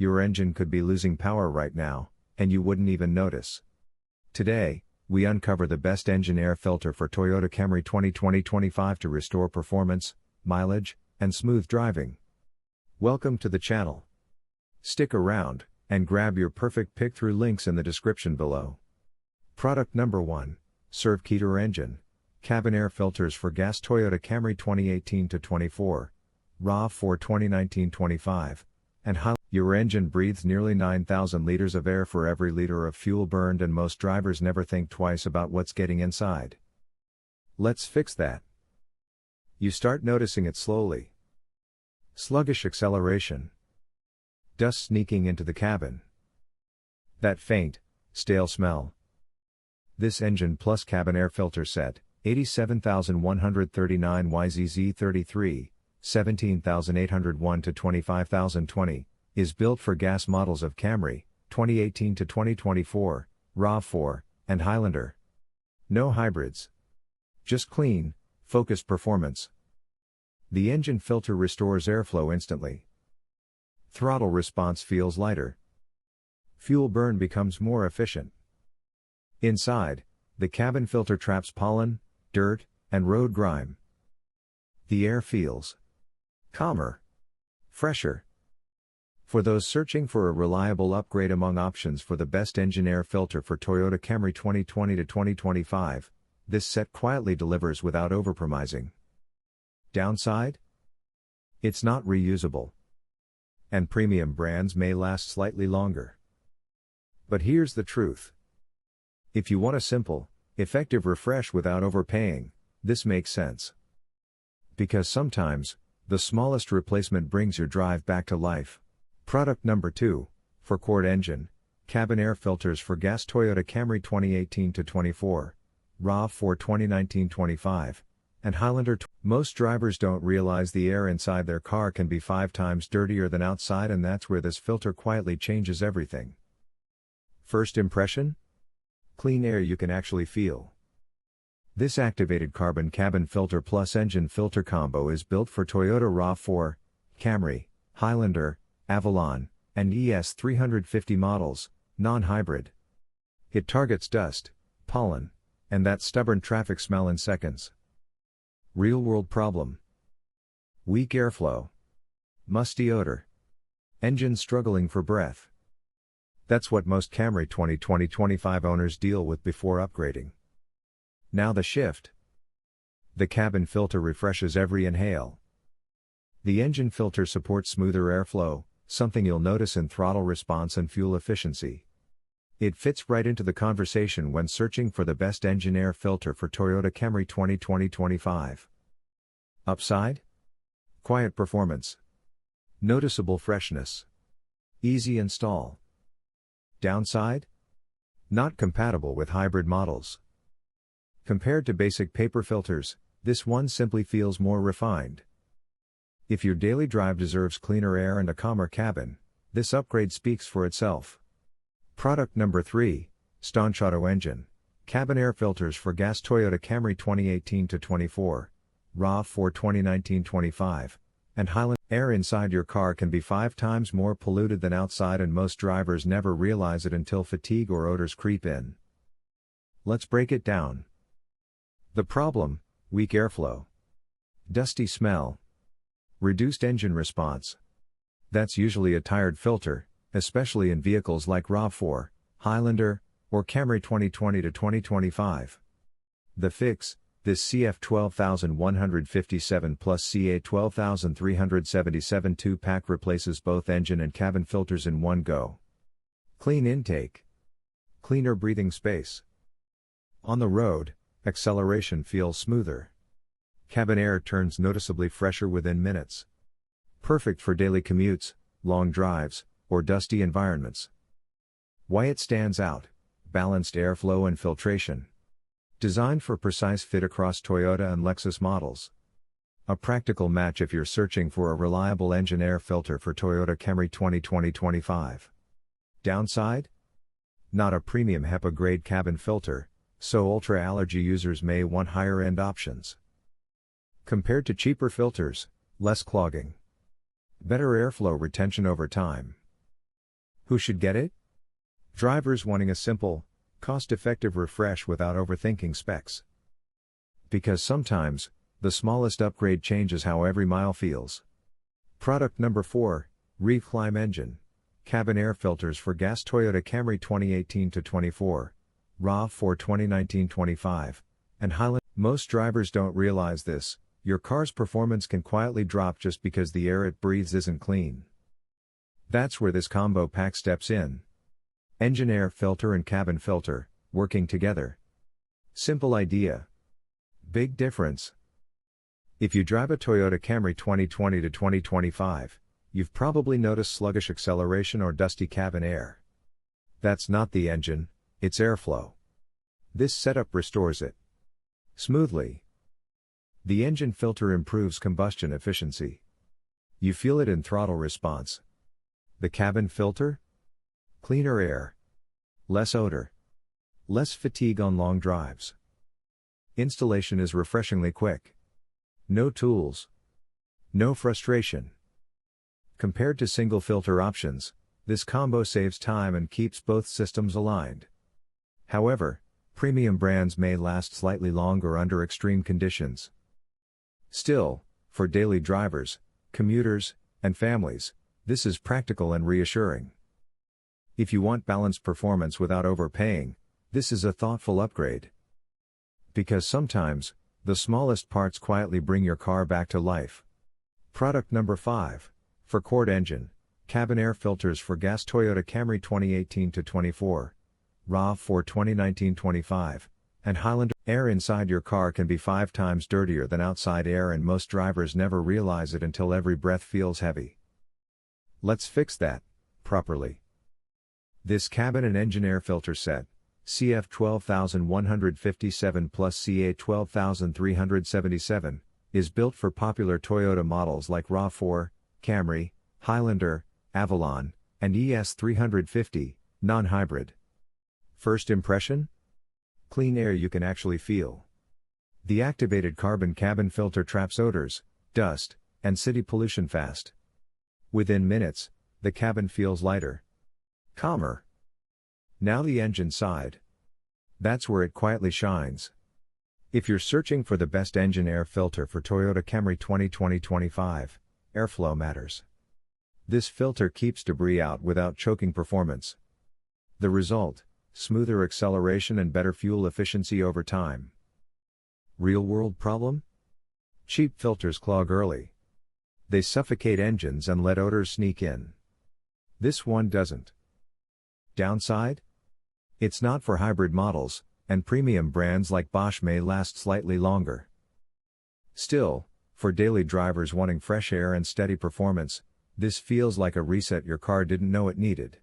Your engine could be losing power right now, and you wouldn't even notice. Today, we uncover the best engine air filter for Toyota Camry 2020-25 to restore performance, mileage, and smooth driving. Welcome to the channel. Stick around, and grab your perfect pick through links in the description below. Product number 1, Servkeeter Engine, Cabin Air Filters for Gas Toyota Camry 2018-24, Rav4 2019-25, and Highlander. Your engine breathes nearly 9,000 liters of air for every liter of fuel burned, and most drivers never think twice about what's getting inside. Let's fix that. You start noticing it slowly. Sluggish acceleration. Dust sneaking into the cabin. That faint, stale smell. This engine plus cabin air filter set, 87,139 YZZ33, 17,801 to 25,020, is built for gas models of Camry, 2018 to 2024, Rav4, and Highlander. No hybrids. Just clean, focused performance. The engine filter restores airflow instantly. Throttle response feels lighter. Fuel burn becomes more efficient. Inside, the cabin filter traps pollen, dirt, and road grime. The air feels calmer, fresher. For those searching for a reliable upgrade among options for the best engine air filter for Toyota Camry 2020-2025, this set quietly delivers without overpromising. Downside? It's not reusable. And premium brands may last slightly longer. But here's the truth. If you want a simple, effective refresh without overpaying, this makes sense. Because sometimes, the smallest replacement brings your drive back to life. Product number 2, Forecourt Engine, Cabin Air Filters for Gas Toyota Camry 2018-24, Rav4 2019-25, and Highlander. Most drivers don't realize the air inside their car can be 5 times dirtier than outside, and that's where this filter quietly changes everything. First impression? Clean air you can actually feel. This activated carbon cabin filter plus engine filter combo is built for Toyota Rav4, Camry, Highlander, Avalon, and ES350 models, non-hybrid. It targets dust, pollen, and that stubborn traffic smell in seconds. Real-world problem. Weak airflow. Musty odor. Engine struggling for breath. That's what most Camry 2020-25 owners deal with before upgrading. Now the shift. The cabin filter refreshes every inhale. The engine filter supports smoother airflow, something you'll notice in throttle response and fuel efficiency. It fits right into the conversation when searching for the best engine air filter for Toyota Camry 2020-25. Upside? Quiet performance. Noticeable freshness. Easy install. Downside? Not compatible with hybrid models. Compared to basic paper filters, this one simply feels more refined. If your daily drive deserves cleaner air and a calmer cabin, this upgrade speaks for itself. Product number 3, Staunch Auto Engine, Cabin Air Filters for Gas Toyota Camry 2018-24, Rav4 2019-25, and Highlander. Air inside your car can be 5 times more polluted than outside, and most drivers never realize it until fatigue or odors creep in. Let's break it down. The problem: weak airflow. Dusty smell. Reduced engine response. That's usually a tired filter, especially in vehicles like Rav4, Highlander, or Camry 2020-2025. The fix: this CF 12157 plus CA 12377 2-pack replaces both engine and cabin filters in one go. Clean intake. Cleaner breathing space. On the road, acceleration feels smoother. Cabin air turns noticeably fresher within minutes. Perfect for daily commutes, long drives, or dusty environments. Why it stands out: balanced airflow and filtration. Designed for precise fit across Toyota and Lexus models. A practical match if you're searching for a reliable engine air filter for Toyota Camry 2020-25. Downside? Not a premium HEPA-grade cabin filter, so ultra-allergy users may want higher-end options. Compared to cheaper filters, less clogging. Better airflow retention over time. Who should get it? Drivers wanting a simple, cost-effective refresh without overthinking specs. Because sometimes, the smallest upgrade changes how every mile feels. Product number 4, Recline Engine. Cabin air filters for gas Toyota Camry 2018-24, Rav4 2019-25, and Highlander. Most drivers don't realize this, your car's performance can quietly drop just because the air it breathes isn't clean. That's where this combo pack steps in. Engine air filter and cabin filter, working together. Simple idea. Big difference. If you drive a Toyota Camry 2020-2025, you've probably noticed sluggish acceleration or dusty cabin air. That's not the engine, it's airflow. This setup restores it smoothly. The engine filter improves combustion efficiency. You feel it in throttle response. The cabin filter? Cleaner air. Less odor. Less fatigue on long drives. Installation is refreshingly quick. No tools. No frustration. Compared to single filter options, this combo saves time and keeps both systems aligned. However, premium brands may last slightly longer under extreme conditions. Still, for daily drivers, commuters, and families, this is practical and reassuring. If you want balanced performance without overpaying, this is a thoughtful upgrade. Because sometimes, the smallest parts quietly bring your car back to life. Product number 5, for quart engine, cabin air filters for gas Toyota Camry 2018-24, Rav4 2019-25, and Highlander. Air inside your car can be 5 times dirtier than outside air, and most drivers never realize it until every breath feels heavy. Let's fix that properly. This cabin and engine air filter set, CF 12157 plus CA 12377, is built for popular Toyota models like Rav4, Camry, Highlander, Avalon, and ES 350, non-hybrid. First impression? Clean air you can actually feel. The activated carbon cabin filter traps odors, dust, and city pollution fast. Within minutes, the cabin feels lighter, calmer. Now the engine side. That's where it quietly shines. If you're searching for the best engine air filter for Toyota Camry 2020-25, airflow matters. This filter keeps debris out without choking performance. The result? Smoother acceleration and better fuel efficiency over time. Real-world problem? Cheap filters clog early. They suffocate engines and let odors sneak in. This one doesn't. Downside? It's not for hybrid models, and premium brands like Bosch may last slightly longer. Still, for daily drivers wanting fresh air and steady performance, this feels like a reset your car didn't know it needed.